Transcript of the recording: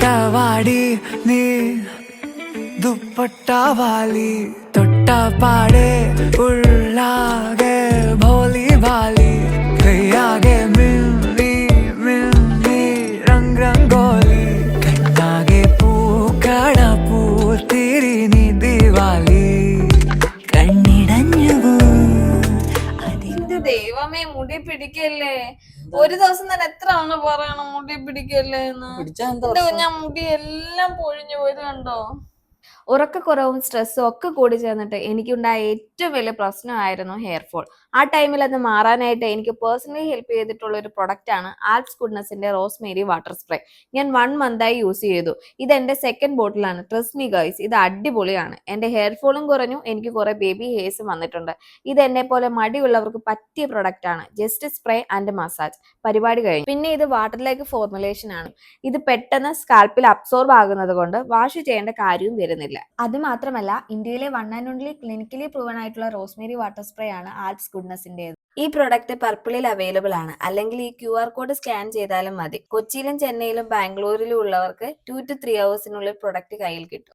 തൊട്ടവാടി നീ ദുപ്പട്ട വാലി തൊട്ടപാടെ ഉള്ളാകെ ഭോലി ഭാലി കയ്യാകെ മിന്നി മിന്നി രംഗ് രംഗോലി കണ്ണാകെ പൂക്കട പൂത്തിരി നീ ദിവാലി കണ്ണിടഞ്ഞു ദൈവമേ മുടി പിടിക്കല്ലേ. ഒരു ദിവസം തന്നെ എത്ര തവണ പറയണം മുടി പിടിക്കല്ലേ എന്ന്. ഞാൻ മുടി എല്ലാം പൊഴിഞ്ഞു പോയത് കണ്ടോ. ഉറക്കക്കുറവും സ്ട്രെസ്സും ഒക്കെ കൂടി ചേർന്നിട്ട് എനിക്കുണ്ടായ ഏറ്റവും വലിയ പ്രശ്നമായിരുന്നു ഹെയർ ഫോൾ. ആ ടൈമിൽ അത് മാറാനായിട്ട് എനിക്ക് പേഴ്സണലി ഹെൽപ്പ് ചെയ്തിട്ടുള്ള ഒരു പ്രൊഡക്റ്റ് ആണ് ആൽപ്സ് ഗുഡ്നസിന്റെ റോസ്മേരി വാട്ടർ സ്പ്രേ. ഞാൻ 1 മന്തായി യൂസ് ചെയ്തു. ഇത് എന്റെ സെക്കൻഡ് ബോട്ടിലാണ്. ട്രസ്റ്റ് മീ ഗൈസ്, ഇത് അടിപൊളിയാണ്. എന്റെ ഹെയർ ഫോളും കുറഞ്ഞു, എനിക്ക് കുറെ ബേബി ഹെയർസും വന്നിട്ടുണ്ട്. ഇത് എന്നെ പോലെ മടിയുള്ളവർക്ക് പറ്റിയ പ്രൊഡക്റ്റ് ആണ്. ജസ്റ്റ് സ്പ്രേ ആൻഡ് മസാജ്, പരിപാടി കഴിഞ്ഞു. പിന്നെ ഇത് വാട്ടറിലേക്ക് ഫോർമുലേഷൻ ആണ്. ഇത് പെട്ടെന്ന് സ്കാൽപ്പിൽ അബ്സോർബ് ആകുന്നത് കൊണ്ട് വാഷ് ചെയ്യേണ്ട കാര്യവും വരുന്നില്ല. അത് മാത്രമല്ല, ഇന്ത്യയിലെ 1 ആൻഡ് ഓൺലി ക്ലിനിക്കലി പ്രൂവൺ ആയിട്ടുള്ള റോസ്മേരി വാട്ടർ സ്പ്രേ ആണ് ആൽപ്സ് ഗുഡ്നസിന്റേത്. ഈ പ്രൊഡക്റ്റ് പർപ്പിളിൽ അവൈലബിൾ ആണ്. അല്ലെങ്കിൽ ഈ QR കോഡ് സ്കാൻ ചെയ്താലും മതി. കൊച്ചിയിലും ചെന്നൈയിലും ബാംഗ്ലൂരിലും ഉള്ളവർക്ക് 2 to 3 hours പ്രൊഡക്റ്റ് കയ്യിൽ കിട്ടും.